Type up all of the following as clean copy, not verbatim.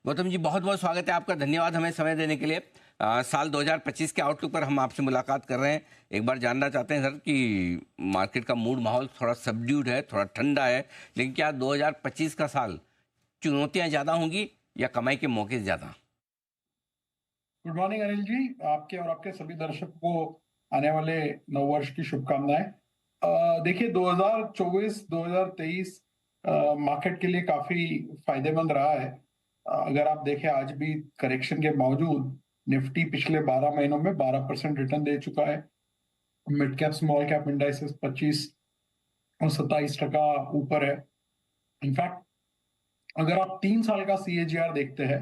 गौतम जी, बहुत बहुत स्वागत है आपका। धन्यवाद हमें समय देने के लिए। साल 2025 के आउटलुक पर हम आपसे मुलाकात कर रहे हैं। एक बार जानना चाहते हैं सर कि मार्केट का मूड माहौल थोड़ा सबड्यूड है, थोड़ा ठंडा है, लेकिन क्या 2025 का साल चुनौतियां ज़्यादा होंगी या कमाई के मौके ज़्यादा? गुड मॉर्निंग अनिल जी, आपके और आपके सभी दर्शकों को आने वाले नववर्ष की शुभकामनाएं। देखिए 2024-2023 मार्केट के लिए काफी फायदेमंद रहा है। अगर आप देखें आज भी करेक्शन के बावजूद निफ्टी पिछले 12 महीनों में 12% रिटर्न दे चुका है। Mid cap small cap indices 25 और 27% ऊपर है। इनफैक्ट अगर आप 3 साल का सीएजीआर देखते हैं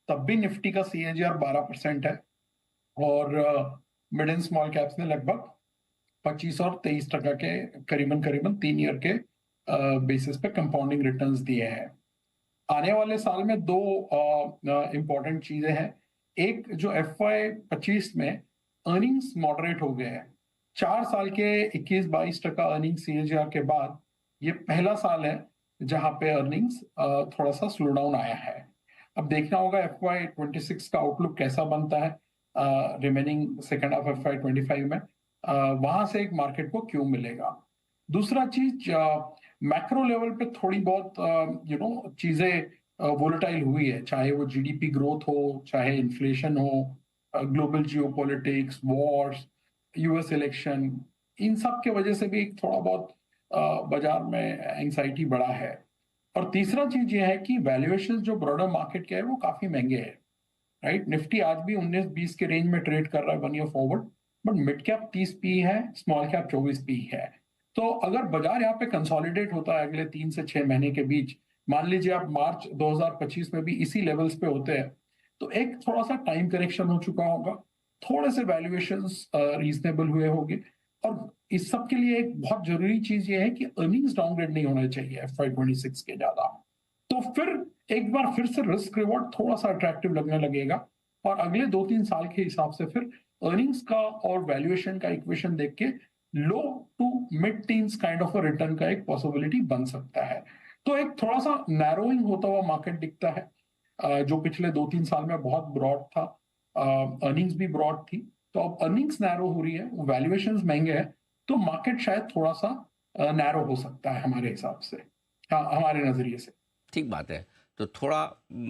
तब भी निफ्टी का सीएजीआर 12% है और मिड एंड स्मॉल कैप्स ने लगभग 25 और 23% के करीबन करीबन 3 ईयर के बेसिस पे कंपाउंडिंग रिटर्न्स दिए हैं। आने वाले साल में दो इंपॉर्टेंट चीजें हैं। एक, जो FY25 में अर्निंग्स मॉडरेट हो गए हैं। 4 साल के 21-22% अर्निंग सीएजीआर के बाद ये पहला साल है जहां पे अर्निंग्स थोड़ा सा स्लो डाउन आया है। अब देखना होगा FY26 का आउटलुक कैसा बनता है रिमेनिंग सेकेंड हाफ FY25 में। वहां से एक मार्केट को क्यों मिलेगा। दूसरा चीज, मैक्रो लेवल पे थोड़ी बहुत चीजें वोलेटाइल हुई है, चाहे वो जीडीपी ग्रोथ हो, चाहे इन्फ्लेशन हो, global geopolitics, wars, US election, इन सब के वजह से भी थोड़ा बहुत बाजार में एंग्जाइटी बढ़ा है। और तीसरा चीज ये है कि वैल्यूएशन जो ब्रॉडर मार्केट के है वो काफी महंगे हैं। राइट, निफ्टी आज भी 19-20 के रेंज में ट्रेड कर रहा है 1 year forward, but mid cap 30 P है, स्मॉल कैप 24 पी है। तो अगर बाजार यहाँ पे कंसोलिडेट होता है अगले 3 से 6 महीने के बीच, मान लीजिए आप मार्च 2025 में भी इसी लेवल्स पे होते हैं, तो एक थोड़ा सा टाइम करेक्शन हो चुका होगा, थोड़े से वैल्यूएशंस रीजनेबल हुए होंगे। और इस सब के लिए एक बहुत जरूरी चीज ये है कि अर्निंग्स डाउनग्रेड नहीं होने चाहिए FY26 के ज्यादा। तो फिर एक बार फिर से रिस्क रिवॉर्ड थोड़ा सा अट्रैक्टिव लगने लगेगा और अगले 2-3 साल के हिसाब से फिर अर्निंग्स का और वैल्यूएशन का इक्वेशन देख के low to mid teens kind of return का एक पॉसिबिलिटी बन सकता है। तो एक थोड़ा सा नैरोइंग होता हुआ मार्केट दिखता है, जो पिछले 2-3 साल में बहुत ब्रॉड था। अर्निंग्स भी ब्रॉड थी, तो अब अर्निंग्स नैरो हो रही है, वैल्यूएशन महंगे हैं, तो मार्केट शायद थोड़ा सा नैरो हो सकता है हमारे हिसाब से, हाँ, हमारे नजरिए से। ठीक बात है। तो थोड़ा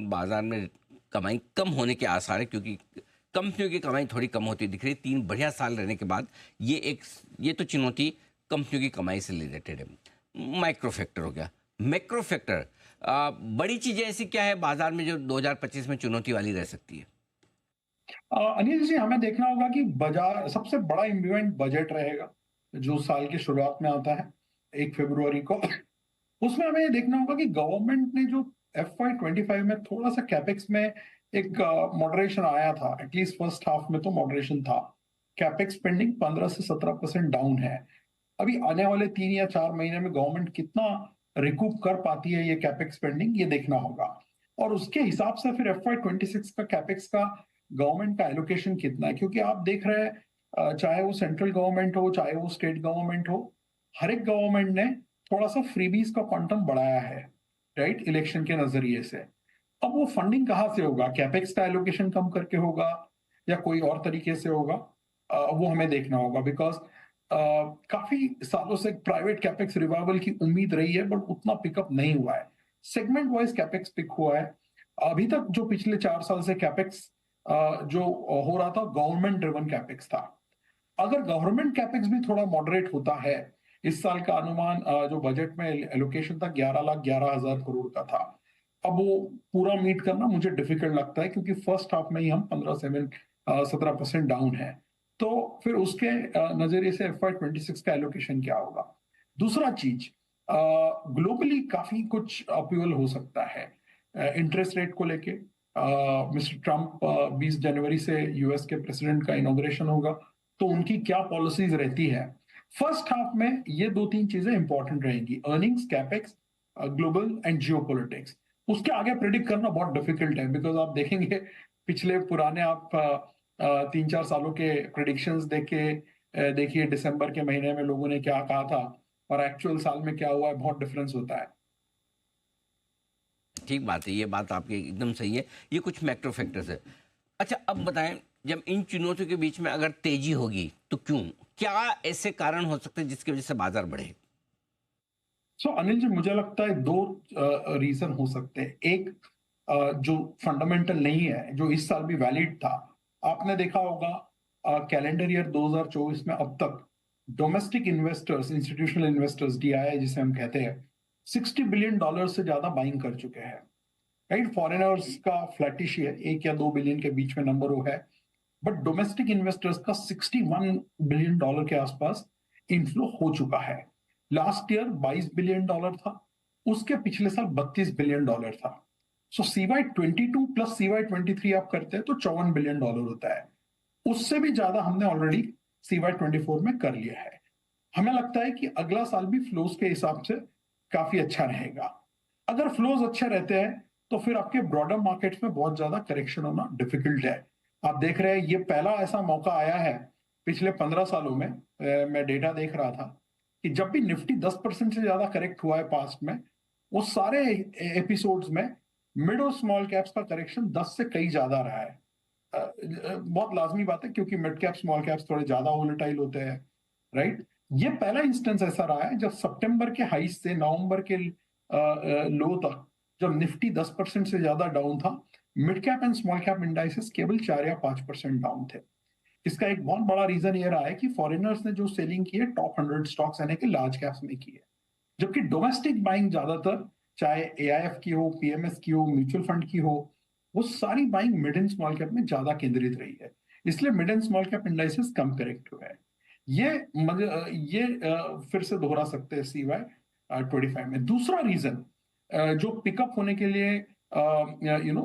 बाजार में कमाई कम होने के आसार है, क्योंकि कंपनियों की कमाई थोड़ी कम होती दिख रही है 3 बढ़िया साल रहने के बाद। ये तो चुनौती कंपनियों की कमाई से रिलेटेड है। माइक्रो फैक्टर हो गया, मैक्रो फैक्टर। बड़ी चीजें ऐसी क्या है बाजार में जो 2025 में चुनौती वाली रह सकती है? अनिल जी, हमें देखना होगा कि बाजार सबसे बड़ा इवेंट बजट रहेगा जो साल की शुरुआत में आता है 1 फरवरी को। उसमें हमें ये देखना होगा कि गवर्नमेंट ने जो FY25 में थोड़ा सा कैपेक्स में एक मॉडरेशन आया था, एटलीस्ट फर्स्ट हाफ में तो मॉडरेशन था। कैपेक्स स्पेंडिंग 15 से 17% डाउन है। अभी आने वाले 3 या 4 महीने में गवर्नमेंट कितना रिकूप कर पाती है ये कैपेक्स स्पेंडिंग, ये देखना होगा। और उसके हिसाब से फिर FY26 का कैपेक्स का गवर्नमेंट का एलोकेशन कितना है, क्योंकि आप देख रहे हैं चाहे वो सेंट्रल गवर्नमेंट हो चाहे वो स्टेट गवर्नमेंट हो, हर एक गवर्नमेंट ने थोड़ा सा फ्रीबीज का क्वांटम बढ़ाया है, राइट, इलेक्शन के नजरिए से। अब वो फंडिंग कहाँ से होगा, कैपेक्स का एलोकेशन कम करके होगा या कोई और तरीके से होगा, वो हमें देखना होगा। बिकॉज काफी सालों से प्राइवेट कैपेक्स रिवाइवल की उम्मीद रही है, बट उतना पिकअप नहीं हुआ है। सेगमेंट वाइज कैपेक्स पिक हुआ है। अभी तक जो पिछले 4 साल से कैपेक्स जो हो रहा था, गवर्नमेंट ड्रिवन कैपेक्स था। अगर गवर्नमेंट कैपेक्स भी थोड़ा मॉडरेट होता है, इस साल का अनुमान जो बजट में एलोकेशन था 11,11,000 करोड़ का था, अब वो पूरा मीट करना मुझे डिफिकल्ट लगता है, क्योंकि फर्स्ट हाफ में ही हम 17% डाउन है। तो फिर उसके नजरिए से FY26 का एलोकेशन क्या होगा। दूसरा चीज, ग्लोबली काफी कुछ अपील हो सकता है इंटरेस्ट रेट को लेके। मिस्टर ट्रम्प 20 जनवरी से यूएस के प्रेसिडेंट का इनॉग्रेशन होगा, तो उनकी क्या पॉलिसीज रहती है। फर्स्ट हाफ में ये 2-3 चीजें इंपॉर्टेंट रहेंगी, earnings, capex, global and geopolitics. उसके आगे प्रिडिक्ट करना बहुत डिफिकल्ट है, बिकॉज आप देखेंगे पिछले पुराने आप 3-4 सालों के प्रिडिक्शंस देखिए दिसंबर के महीने में लोगों ने क्या कहा था और एक्चुअल साल में क्या हुआ है, बहुत डिफरेंस होता है। ठीक बात है, ये बात आपकी एकदम सही है। ये कुछ मैक्रो फैक्टर्स है। अच्छा, अब बताएं, जब इन चुनौतियों के बीच में अगर तेजी होगी तो क्यों, क्या ऐसे कारण हो सकते हैं जिसकी वजह से बाजार बढ़े? अनिल जी, मुझे लगता है दो रीजन हो सकते हैं। एक जो फंडामेंटल नहीं है, जो इस साल भी वैलिड था। आपने देखा होगा कैलेंडर ईयर 2024 में अब तक domestic investors, institutional investors, DII जिसे हम कहते हैं, $60 बिलियन से ज्यादा बाइंग कर चुके हैं। राइट, फॉरेनर्स का फ्लैटिश है, 1 या 2 बिलियन के बीच में नंबर वो है। बट डोमेस्टिक इन्वेस्टर्स का $61 बिलियन के आसपास इनफ्लो हो चुका है। लास्ट ईयर $22 बिलियन था, उसके पिछले साल $32 बिलियन था। CY22 प्लस CY23 आप करते हैं तो $54 बिलियन होता है। उससे भी ज्यादा हमने ऑलरेडी CY24 में कर लिया है। हमें लगता है कि अगला साल भी फ्लोज के हिसाब से काफी अच्छा रहेगा। अगर फ्लोज अच्छे रहते हैं तो फिर आपके ब्रॉडर मार्केट्स में बहुत ज्यादा करेक्शन होना डिफिकल्ट है। आप देख रहे हैं, ये पहला ऐसा मौका आया है पिछले 15 सालों में, मैं डेटा देख रहा था कि जब भी निफ्टी 10% से ज्यादा करेक्ट हुआ है पास्ट में, वो सारे एपिसोड्स में मिड और स्मॉल कैप्स का करेक्शन 10 से कई ज्यादा रहा है। बहुत लाजमी बात है, क्योंकि मिड कैप स्मॉल कैप्स थोड़े ज्यादा वोलेटाइल होते हैं। राइट, ये पहला इंस्टेंस ऐसा रहा है जब सितंबर के हाई से नवंबर के लो तक, जब निफ्टी 10% से ज्यादा डाउन था, mid cap and small cap indices केवल 4 या 5% डाउन थे। इसका एक बहुत बड़ा रीजन ये रहा है कि फॉरेनर्स ने जो सेलिंग की है टॉप 100 स्टॉक्स यानी कि लार्ज कैप्स में की है, जबकि डोमेस्टिक बाइंग ज्यादातर, चाहे एआईएफ की हो, पीएमएस की हो, म्यूचुअल फंड की हो, वो सारी buying mid and small cap में ज्यादा केंद्रित रही है। इसलिए mid and small cap indices come correct हुए हैं। ये फिर से दोहरा सकते हैं CY25 में। दूसरा रीजन जो पिकअप होने के लिए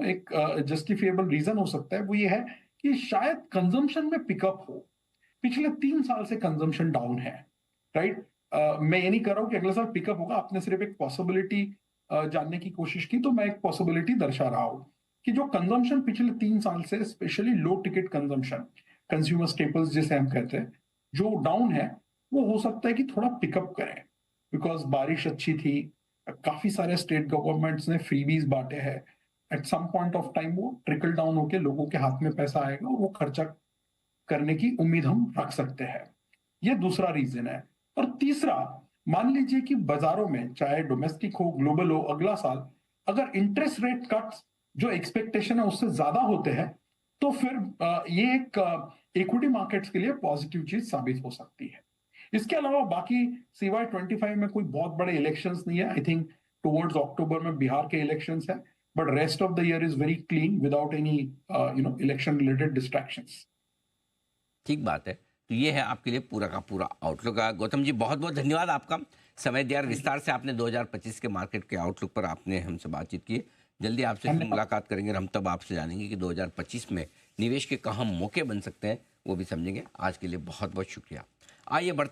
एक जस्टिफिएबल रीजन हो सकता है, वो ये है कि शायद कंजम्पशन में पिकअप हो। पिछले 3 साल से कंजम्पशन डाउन है। राइट, मैं ये नहीं कर रहा हूं कि अगले साल पिकअप होगा, आपने सिर्फ एक पॉसिबिलिटी जानने की कोशिश की, तो मैं एक पॉसिबिलिटी दर्शा रहा हूं कि जो कंजम्पशन पिछले 3 साल से, स्पेशली लो टिकट कंजम्पशन, कंज्यूमर स्टेपल्स जिसे हम कहते हैं, जो डाउन है, वो हो सकता है कि थोड़ा पिकअप करें। बिकॉज बारिश अच्छी थी, काफी सारे स्टेट गवर्नमेंट्स ने फ्रीबीज बांटे हैं। At some point of time वो ट्रिकल डाउन होकर लोगों के हाथ में पैसा आएगा और वो खर्चा करने की उम्मीद हम रख सकते हैं। ये दूसरा रीजन है। और तीसरा, मान लीजिए कि बाजारों में, चाहे डोमेस्टिक हो, ग्लोबल हो, अगला साल अगर इंटरेस्ट रेट कट्स जो एक्सपेक्टेशन है उससे ज्यादा होते हैं, तो फिर ये एक इक्विटी मार्केट्स के लिए पॉजिटिव चीज साबित हो सकती है। इसके अलावा बाकी CY25 में कोई बहुत बड़े इलेक्शंस नहीं है। आई थिंक टुवर्ड्स अक्टूबर में बिहार के इलेक्शंस है, but rest of the year is very clean without any election related distractions. ठीक बात है। तो ये है आपके लिए पूरा का पूरा आउटलुक। गौतम जी, बहुत बहुत धन्यवाद आपका, समय दिया, विस्तार से आपने 2025 के मार्केट के आउटलुक पर आपने हमसे बातचीत की। जल्दी आपसे फिर मुलाकात करेंगे और हम तब आपसे जानेंगे कि 2025 में निवेश के कहाँ मौके बन सकते हैं, वो भी समझेंगे। आज के लिए बहुत बहुत शुक्रिया। आइए बढ़ते